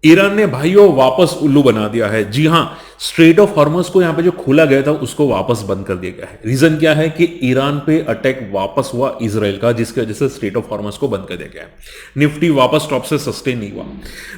Iran ने भाइयों वापस उल्लू बना दिया है। जी हां, स्ट्रेट ऑफ हॉर्मज को यहां पे जो खोला गया था उसको वापस बंद कर दिया गया है। रीजन क्या है कि ईरान पे अटैक वापस हुआ इजराइल का, जिसकी वजह से स्ट्रेट ऑफ हॉर्मज को बंद कर दिया गया है। निफ्टी वापस टॉप से सस्टेन नहीं हुआ।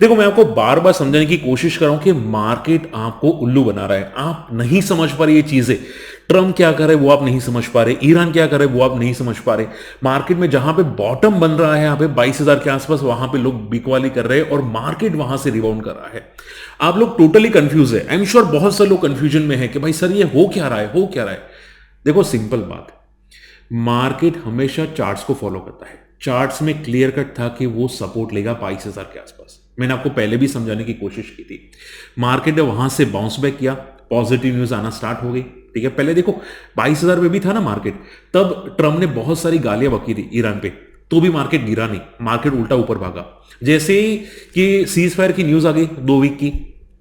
देखो, मैं आपको बार बार समझाने की कोशिश कर रहा हूं कि मार्केट आपको उल्लू बना रहा है। आप नहीं समझ पा रहे ये चीजें। ट्रम्प क्या कर रहे वो आप नहीं समझ पा रहे, ईरान क्या कर रहे वो आप नहीं समझ पा रहे। मार्केट में जहां पे बॉटम बन रहा है, यहां पे 22,000 के आसपास, वहां पे लोग बिकवाली कर रहे हैं और मार्केट वहां से रिबाउंड कर रहा है। आप लोग टोटली कंफ्यूज है। आई एम श्योर बहुत से लोग कंफ्यूजन में है कि भाई सर ये हो क्या रहा है, हो क्या रहा है। देखो, सिंपल बात है, मार्केट हमेशा चार्ट्स को फॉलो करता है। चार्ट्स में क्लियर कट था कि वो सपोर्ट लेगा 22,000 के आसपास। मैंने आपको पहले भी समझाने की कोशिश की थी। मार्केट ने वहां से बाउंस बैक किया, पॉजिटिव न्यूज आना स्टार्ट हो गई। ठीक है, पहले देखो 22,000 पे भी था ना मार्केट, तब ट्रम्प ने बहुत सारी गालियां बकी थी ईरान पे, तो भी मार्केट गिरा नहीं, मार्केट उल्टा ऊपर भागा। जैसे ही कि सीज फायर की न्यूज आ गई 2 वीक की,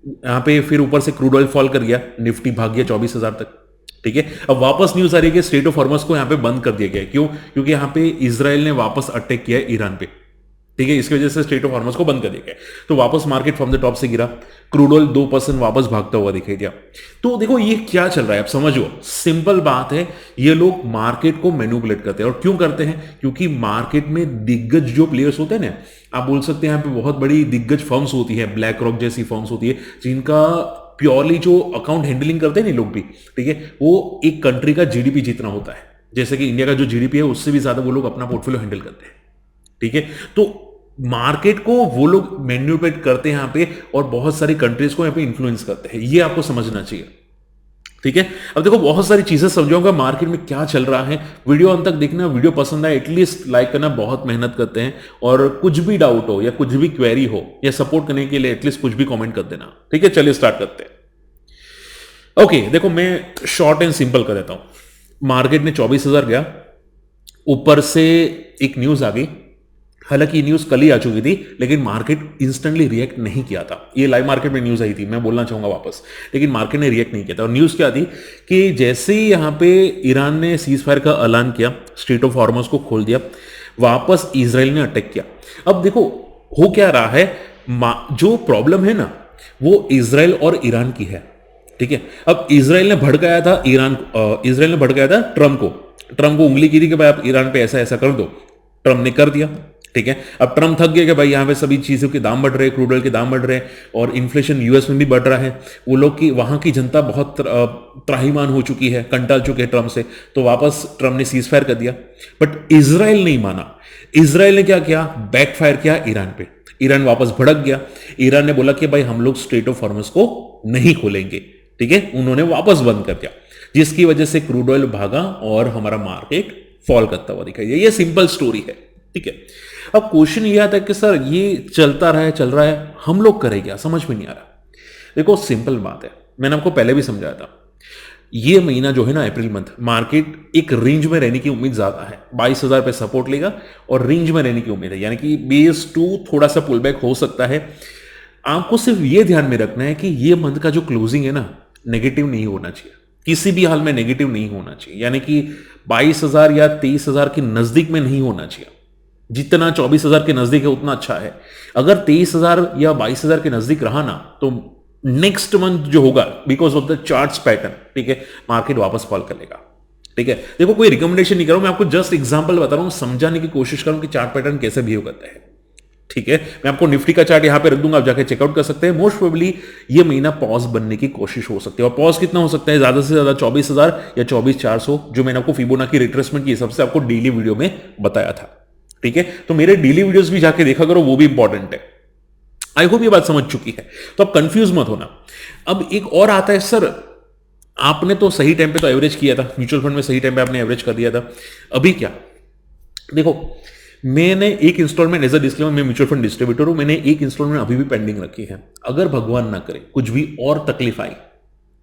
यहां पे फिर ऊपर से क्रूड ऑयल फॉल कर गया, निफ्टी भाग गया 24,000 तक। ठीक है, अब वापस न्यूज आ रही है कि स्ट्रेट ऑफ हॉर्मज को यहां पे बंद कर दिया गया। क्यों? क्योंकि यहां पे इजराइल ने वापस अटैक किया है ईरान पे। ठीक है, इसकी वजह से स्ट्रेट ऑफ हॉर्मज को बंद कर दिया गया। तो वापस मार्केट फ्रॉम द टॉप से गिरा, क्रूड ऑयल 2% वापस भागता हुआ दिखाई दिया। तो देखो ये क्या चल रहा है, आप समझो। सिंपल बात है, ये लोग मार्केट को मैनिपुलेट करते हैं। और क्यों करते हैं? क्योंकि मार्केट में दिग्गज जो प्लेयर्स होते हैं ना, आप बोल सकते हैं यहाँ पे बहुत बड़ी दिग्गज फर्म्स होती है, ब्लैक रॉक जैसी फर्म्स होती है, जिनका प्योरली जो अकाउंट हैंडलिंग करते हैं ना लोग भी, ठीक है, वो एक कंट्री का जीडीपी जितना होता है। जैसे कि इंडिया का जो जीडीपी है उससे भी ज्यादा वो लोग अपना पोर्टफोलियो हैंडल करते हैं। ठीक है, तो मार्केट को वो लोग मैनिपुलेट करते हैं यहां पे, और बहुत सारी कंट्रीज को यहां पे इन्फ्लुएंस करते हैं। ये आपको समझना चाहिए। ठीक है, अब देखो बहुत सारी चीजें समझाऊंगा मार्केट में क्या चल रहा है। वीडियो अंत तक देखना, वीडियो पसंद आए एटलीस्ट लाइक करना, बहुत मेहनत करते हैं। और कुछ भी डाउट हो या कुछ भी क्वेरी हो या सपोर्ट करने के लिए एटलीस्ट कुछ भी कमेंट कर देना। ठीक है, चलिए स्टार्ट करते हैं। ओके, देखो मैं शॉर्ट एंड सिंपल कर देता हूं। मार्केट ने 24,000 गया, ऊपर से एक न्यूज आ गई। हालांकि ये न्यूज कल ही आ चुकी थी, लेकिन मार्केट इंस्टेंटली रिएक्ट नहीं किया था। ये लाइव मार्केट में न्यूज आई थी, मैं बोलना चाहूंगा वापस, लेकिन मार्केट ने रिएक्ट नहीं किया था। और न्यूज क्या थी कि जैसे ही यहां पे ईरान ने सीज फायर का ऐलान किया, स्ट्रेट ऑफ हॉर्मज को खोल दिया, वापस इजराइल ने अटैक किया। अब देखो हो क्या रहा है, जो प्रॉब्लम है ना वो इजराइल और ईरान की है। ठीक है, अब इजराइल ने भड़काया था इजराइल ने भड़काया था ट्रम्प को उंगली की थी कि भाई आप ईरान पे ऐसा ऐसा कर दो। ट्रम्प ने कर दिया। ठीक है, अब ट्रम्प थक गया कि भाई यहां पे सभी चीजों के दाम बढ़ रहे हैं, क्रूड ऑयल के दाम बढ़ रहे हैं और इन्फ्लेशन यूएस में भी बढ़ रहा है। वो लोग की वहां की जनता बहुत त्राहिमाम हो चुकी है, कंटाल चुके हैं ट्रम्प से। तो वापस ट्रम्प ने सीज फायर कर दिया, बट इजराइल नहीं माना। इजराइल ने क्या किया? बैकफायर किया ईरान पे। ईरान वापस भड़क गया। ईरान ने बोला कि भाई हम लोग स्ट्रेट ऑफ हॉर्मज को नहीं खोलेंगे। ठीक है, उन्होंने वापस बंद कर दिया, जिसकी वजह से क्रूड ऑयल भागा और हमारा मार्केट फॉल करता हुआ दिखाई दिया। ये सिंपल स्टोरी है। ठीक है, अब क्वेश्चन ये आता है कि सर ये चलता रहा है, चल रहा है, हम लोग करें क्या? समझ में नहीं आ रहा। देखो सिंपल बात है, मैंने आपको पहले भी समझाया था। ये महीना जो है ना, अप्रैल मंथ, मार्केट एक रेंज में रहने की उम्मीद ज्यादा है। 22,000 पे सपोर्ट लेगा और रेंज में रहने की उम्मीद है, यानी कि बेस 2 थोड़ा सा पुल बैक हो सकता है। आपको सिर्फ ये ध्यान में रखना है कि ये मंथ का जो क्लोजिंग है ना, नेगेटिव नहीं होना चाहिए, किसी भी हाल में नेगेटिव नहीं होना चाहिए। यानी कि 22,000 या 23,000 के नजदीक में नहीं होना चाहिए। जितना 24,000 के नजदीक है उतना अच्छा है। अगर 23,000 या 22,000 के नजदीक रहा ना, तो नेक्स्ट मंथ जो होगा, because of the charts pattern, ठीक है, मार्केट वापस फॉल करेगा। ठीक है, देखो कोई रिकमेंडेशन नहीं कर रहा हूं मैं, आपको जस्ट एग्जांपल बता रहा हूं, समझाने की कोशिश कर रहा हूं कि चार्ट पैटर्न कैसे बिहेव करता है। ठीक है, मैं आपको निफ्टी का चार्ट यहां पे रख दूंगा, आप जाके चेकआउट कर सकते हैं। मोस्ट प्रोबेबली ये महीना पॉज बनने की कोशिश हो सकती है। और पॉज कितना हो सकता है? ज्यादा से ज्यादा 24,000 या 24,400, जो मैंने आपको फिबोनाची रिट्रेसमेंट की सबसे आपको डेली वीडियो में बताया था। ठीक है, तो मेरे डेली वीडियोस भी जाके देखा करो, वो भी इंपॉर्टेंट है। आई होप ये बात समझ चुकी है, तो आप कंफ्यूज मत होना। अब एक और आता है, सर आपने तो सही टाइम पे तो एवरेज किया था, म्यूचुअल फंड में सही टाइम पे आपने एवरेज कर दिया था, अभी क्या? देखो मैंने एक इंस्टॉलमेंट, एज अ डिस्क्लेमर, मैं म्यूचुअल फंड डिस्ट्रीब्यूटर हूं, मैंने एक इंस्टॉलमेंट अभी भी पेंडिंग रखी है। अगर भगवान ना करे कुछ भी और तकलीफ आई,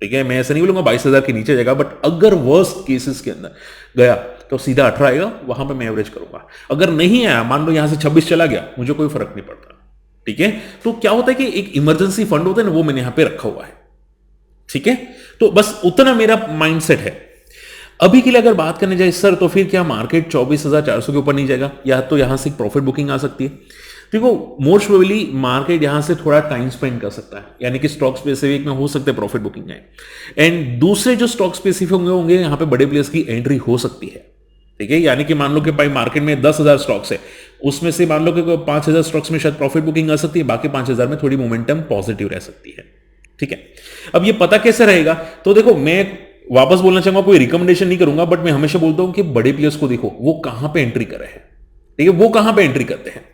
ठीक है, मैं ऐसा नहीं बोलूंगा 22,000 के नीचे जाएगा, बट अगर वर्स्ट केसेस के अंदर गया तो सीधा 18 आएगा, वहां पे मैं एवरेज करूंगा। अगर नहीं आया, मान लो यहां से 26 चला गया, मुझे कोई फर्क नहीं पड़ता। ठीक है, तो क्या होता है कि एक इमरजेंसी फंड होता है ना, वो मैंने यहां पे रखा हुआ है। ठीक है, तो बस उतना मेरा माइंडसेट है। अभी के लिए अगर बात करने जाए सर, तो फिर क्या मार्केट 24,400 के ऊपर नहीं जाएगा, या तो यहां से प्रॉफिट बुकिंग आ सकती है? देखो, मोस्ट प्रोबेबली मार्केट यहां से थोड़ा टाइम स्पेंड कर सकता है, यानी कि स्टॉक स्पेसिफिक में हो सकते हैं प्रॉफिट बुकिंग है, एंड दूसरे जो स्टॉक स्पेसिफिक होंगे यहां पे बड़े प्लेयर्स की एंट्री हो सकती है। ठीक है, यानी कि मान लो कि भाई मार्केट में 10,000 स्टॉक्स है, उसमें से मान लो कि 5,000 स्टॉक्स में शायद प्रॉफिट बुकिंग आ सकती है, बाकी 5,000 में थोड़ी मोमेंटम पॉजिटिव रह सकती है। ठीक है, अब ये पता कैसे रहेगा? तो देखो, मैं वापस बोलना चाहूंगा, कोई रिकमेंडेशन नहीं करूंगा, बट मैं हमेशा बोलता हूं कि बड़े प्लेयर्स को देखो वो कहां पे एंट्री कर रहे हैं। ठीक है, वो कहां पे एंट्री करते हैं।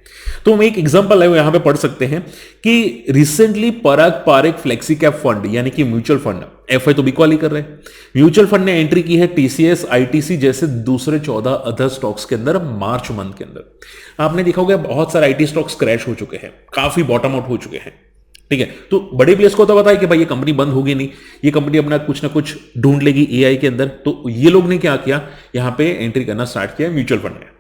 तो हम एक एग्जांपल है वो यहां पे पढ़ सकते हैं कि रिसेंटली पराग पारेख फ्लेक्सी कैप फंड, यानी कि म्यूचुअल फंड, एफआई तो बिकॉल ही कर रहे हैं, म्यूचुअल फंड ने एंट्री की है टीसीएस, आईटीसी जैसे दूसरे 14 अदर स्टॉक्स के अंदर मार्च मंथ के अंदर। आपने देखा होगा बहुत सारे आईटी स्टॉक्स क्रैश हो चुके हैं, काफी बॉटम आउट हो चुके हैं। ठीक है, तो बड़े प्लेयर्स को तो पता है कि भाई ये कंपनी बंद होगी नहीं, ये कंपनी अपना कुछ ना कुछ ढूंढ लेगी एआई के अंदर। तो ये लोग ने क्या किया, यहां पे एंट्री करना स्टार्ट किया म्यूचुअल फंड में।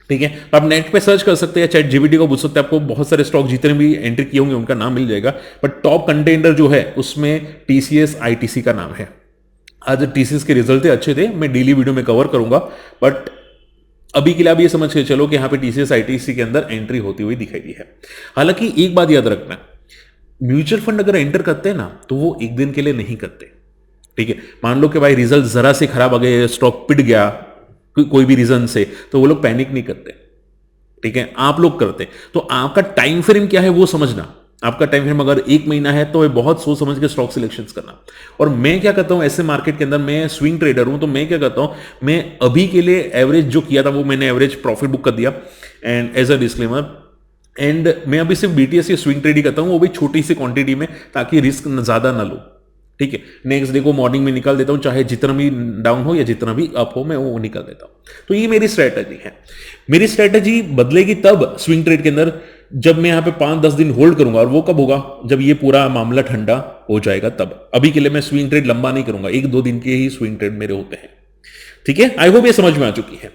ठीक है, तो आप नेट पे सर्च कर सकते हैं, चैट जीपीटी को पूछ सकते हैं, आपको बहुत सारे स्टॉक जितने भी एंट्री किए होंगे उनका नाम मिल जाएगा, बट टॉप कंटेंडर जो है उसमें टीसीएस आईटीसी का नाम है। आज टीसीएस के रिजल्ट अच्छे थे, मैं डेली वीडियो में कवर करूंगा, बट अभी के लिए आप ये समझ के चलो कि यहां पे टीसीएस आईटीसी के अंदर एंट्री होती हुई दिखाई दी है। हालांकि एक बात याद रखना, म्यूचुअल फंड अगर एंटर करते हैं ना तो वो एक दिन के लिए नहीं करते। ठीक है, मान लो कि भाई रिजल्ट जरा से खराब आ गए, स्टॉक पिट गया कोई भी रीजन से, तो वो लोग पैनिक नहीं करते। ठीक है, आप लोग करते। तो आपका टाइम फ्रेम क्या है वो समझना। आपका टाइम फ्रेम अगर 1 महीना है तो बहुत सोच समझ के स्टॉक सिलेक्शंस करना। और मैं क्या करता हूं ऐसे मार्केट के अंदर, मैं स्विंग ट्रेडर हूं, तो मैं क्या करता हूं, मैं अभी के लिए एवरेज जो किया था वो मैंने एवरेज प्रॉफिट बुक कर दिया, and as a disclaimer, and मैं अभी सिर्फ बीटीएस की स्विंग ट्रेड ही करता हूं, वो भी छोटी सी क्वांटिटी में, ताकि रिस्क ज्यादा ना लो। ठीक है, नेक्स्ट डे को मॉर्निंग में निकाल देता हूं, चाहे जितना भी डाउन हो या जितना भी अप हो, मैं वो निकाल देता हूं। तो ये मेरी स्ट्रेटजी है। मेरी स्ट्रेटजी बदलेगी तब स्विंग ट्रेड के अंदर जब मैं यहां पे 5-10 दिन होल्ड करूंगा, और वो कब होगा, जब ये पूरा मामला ठंडा हो जाएगा तब। अभी के लिए मैं स्विंग ट्रेड लंबा नहीं करूंगा, 1-2 दिन के ही स्विंग ट्रेड मेरे होते हैं। ठीक है, आई होप ये समझ में आ चुकी है।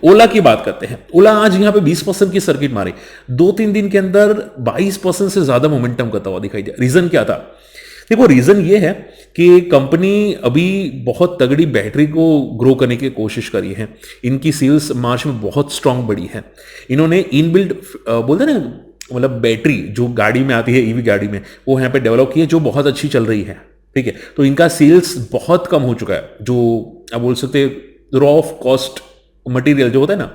ओला की बात करते हैं। ओला आज यहां पे 20% की सर्किट मारी, 2-3 दिन के अंदर 22% से ज्यादा मोमेंटम करता हुआ दिखाई दिया। रीजन क्या था? देखो, रीजन ये है कि कंपनी अभी बहुत तगड़ी बैटरी को ग्रो करने की कोशिश करी है। इनकी सेल्स मार्च में बहुत स्ट्रांग बढ़ी है। इन्होंने इनबिल्ट बोलते हैं ना, मतलब बैटरी जो गाड़ी में आती है, ईवी गाड़ी में, वो यहाँ पे डेवलप की है, जो बहुत अच्छी चल रही है। ठीक है, तो इनका सेल्स बहुत कम हो चुका है। जो आप बोल सकते हैं रॉ ऑफ कॉस्ट मटेरियल जो होता है ना,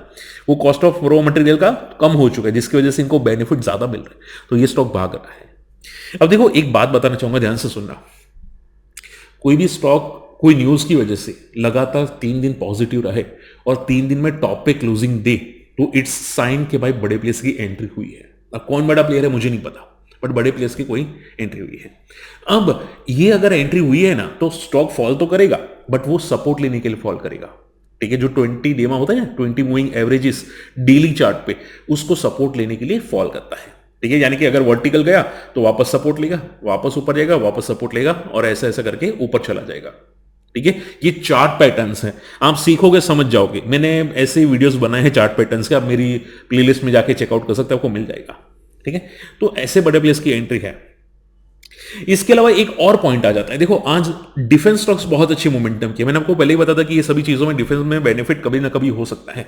वो कॉस्ट ऑफ रॉ मटेरियल का कम हो चुका है, जिसकी वजह से इनको बेनिफिट ज्यादा मिल रहा है। तो ये स्टॉक भाग रहा है। अब देखो, एक बात बताना चाहूंगा, ध्यान से सुनना। कोई भी स्टॉक कोई न्यूज की वजह से लगातार 3 दिन पॉजिटिव रहे और 3 दिन में टॉप पे क्लोजिंग दे, तो इट्स साइन के भाई बड़े प्लेयर्स की एंट्री हुई है। अब कौन बड़ा प्लेयर है मुझे नहीं पता, बट बड़े प्लेयर्स की कोई एंट्री हुई है। अब ये अगर एंट्री हुई है ना, तो स्टॉक फॉल तो करेगा, बट वो सपोर्ट लेने के लिए फॉल करेगा। ठीक है, जो 20 डेमा होता है ना, 20 मूविंग एवरेजेस डेली चार्ट पे, उसको सपोर्ट लेने के लिए फॉल करता है। ठीक है, यानी कि अगर वर्टिकल गया तो वापस सपोर्ट लेगा, वापस ऊपर जाएगा, वापस सपोर्ट लेगा, और ऐसा ऐसा करके ऊपर चला जाएगा। ठीक है, ये चार्ट पैटर्न्स हैं, आप सीखोगे समझ जाओगे। मैंने ऐसे वीडियोस बनाए हैं चार्ट पैटर्न्स के, आप मेरी प्लेलिस्ट में जाके चेकआउट कर सकते हैं, आपको मिल जाएगा। ठीक है, तो ऐसे बड़े प्लेयर्स की एंट्री है। इसके अलावा एक और पॉइंट आ जाता है। देखो, आज डिफेंस स्टॉक्स बहुत अच्छी मोमेंटम की। मैंने आपको पहले ही बताया था कि ये सभी चीजों में डिफेंस में बेनिफिट कभी ना कभी हो सकता है।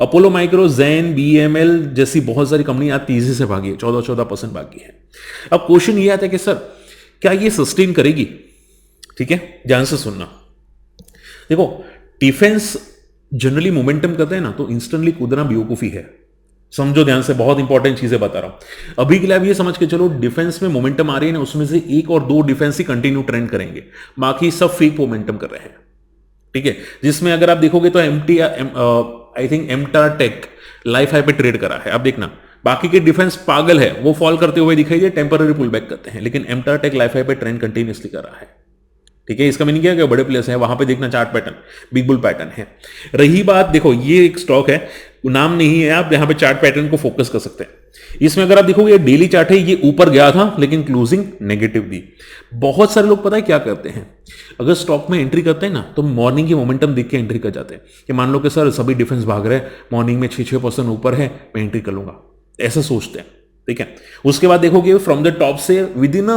अपोलो माइक्रो, जैन, बीएमएल जैसी बहुत सारी कंपनी आज तेजी से भागी है, 14% भागी है। अब क्वेश्चन ये आता है कि सर क्या ये सस्टेन करेगी? ठीक है, ध्यान से सुनना। देखो, डिफेंस जनरली मोमेंटम करते हैं ना, तो इंस्टेंटली कूदना बेवकूफी है। समझो ध्यान से, बहुत इंपॉर्टेंट चीजें बता रहा हूं। अभी के लिए आप ये समझ के चलो, डिफेंस में मोमेंटम आ रही है ना, उसमें से 1 और 2 डिफेंस ही कंटिन्यू ट्रेंड करेंगे, बाकी सब फेक मोमेंटम कर रहे हैं। ठीक है, जिसमें अगर आप देखोगे तो I think MTAR tech life high पे ट्रेड करा है। आप देखना, बाकी के डिफेंस पागल है, वो फॉल करते हुए दिखाई दे, टेम्पररी पुल बैक करते हैं, लेकिन एमटार टेक लाइफ हाई पे ट्रेंड कंटिन्यूसली कर रहा है। ठीक है, इसका मीनिंग क्या है? बड़े प्लेयर्स हैं, वहां पे देखना chart pattern big bull pattern है। रही बात, देखो ये एक स्टॉक है, नाम नहीं है, आप यहां पे चार्ट पैटर्न को फोकस कर सकते हैं। इसमें अगर आप देखोगे, डेली चार्ट है, ये ऊपर गया था लेकिन क्लोजिंग नेगेटिव दी। बहुत सारे लोग पता है क्या करते हैं, अगर स्टॉक में एंट्री करते हैं ना, तो मॉर्निंग की मोमेंटम देख के एंट्री कर जाते हैं कि मान लो कि सर सभी डिफेंस भाग रहे हैं, मॉर्निंग में 6% ऊपर है, मैं एंट्री कर लूंगा, ऐसा सोचते हैं। ठीक है, उसके बाद देखोगे फ्रॉम द टॉप से विद इन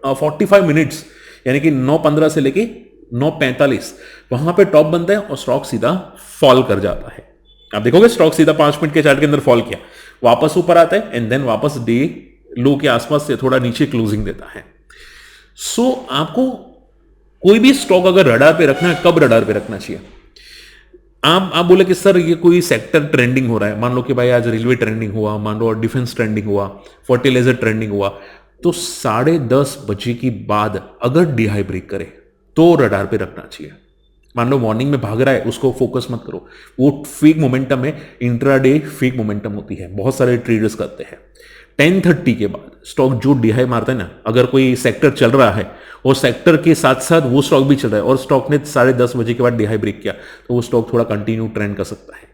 45 मिनट्स, यानी कि 9:15 से लेके 9:45 वहां पे टॉप बनता है और स्टॉक सीधा फॉल कर जाता है। आप देखोगे स्टॉक सीधा 5 मिनट के चार्ट के अंदर फॉल किया, वापस ऊपर आता है एंड देन वापस डे लो के आसपास से थोड़ा नीचे क्लोजिंग देता है। सो आपको कोई भी स्टॉक अगर रडार पे रखना है, कब रडार पे रखना चाहिए? आप बोले कि सर ये कोई सेक्टर ट्रेंडिंग हो रहा है, मान लो कि भाई आज रेलवे ट्रेंडिंग हुआ, मान लो डिफेंस ट्रेंडिंग हुआ, फर्टिलाइजर ट्रेंडिंग हुआ, तो 10:30 बजे की बाद अगर डी हाई ब्रेक करे तो रडार पे रखना चाहिए। मान लो मॉर्निंग में भाग रहा है, उसको फोकस मत करो, वो फेक मोमेंटम है, इंट्राडे फेक मोमेंटम होती है, बहुत सारे ट्रेडर्स करते हैं। 10:30 के बाद स्टॉक जो डी हाई मारता है ना, अगर कोई सेक्टर चल रहा है और सेक्टर के साथ साथ वो स्टॉक भी चल रहा है और स्टॉक ने 10:30 बजे के बाद डी हाई ब्रेक किया, तो वो स्टॉक थोड़ा कंटिन्यू ट्रेंड कर सकता है।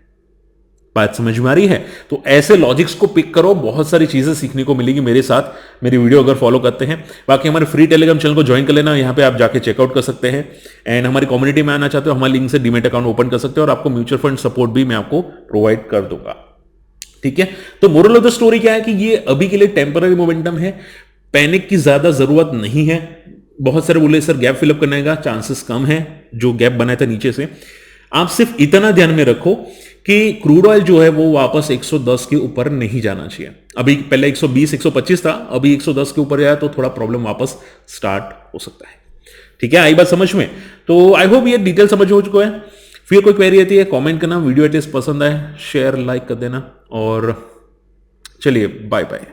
बात समझ में आ रही है? तो ऐसे लॉजिक्स को पिक करो, बहुत सारी चीजें सीखने को मिलेगी मेरे साथ, मेरी वीडियो अगर फॉलो करते हैं। बाकी हमारे फ्री टेलीग्राम चैनल को ज्वाइन कर लेना, यहां पे आप जाके चेकआउट कर सकते हैं। एंड हमारी कम्युनिटी में आना चाहते हो, हमारे लिंक से डीमेट अकाउंट ओपन कर सकते हो और आपको म्यूचुअल फंड सपोर्ट भी मैं आपको प्रोवाइड कर दूंगा। ठीक है, तो मोरल ऑफ द स्टोरी क्या है कि ये अभी के लिए टेम्पररी मोमेंटम है, पैनिक की ज्यादा जरूरत नहीं है। बहुत सारे बोले सर गैप फिलअप करने का चांसेस कम है, जो गैप बनाया था नीचे से। आप सिर्फ इतना ध्यान में रखो कि क्रूड ऑयल जो है वो वापस 110 के ऊपर नहीं जाना चाहिए। अभी पहले 120 125 था, अभी 110 के ऊपर जाए तो थोड़ा प्रॉब्लम वापस स्टार्ट हो सकता है। ठीक है, आई बात समझ में? तो आई होप ये डिटेल समझ हो चुका है। फिर कोई क्वेरी आती है कमेंट करना, वीडियो एटलीस्ट पसंद आए शेयर लाइक कर देना, और चलिए बाय बाय।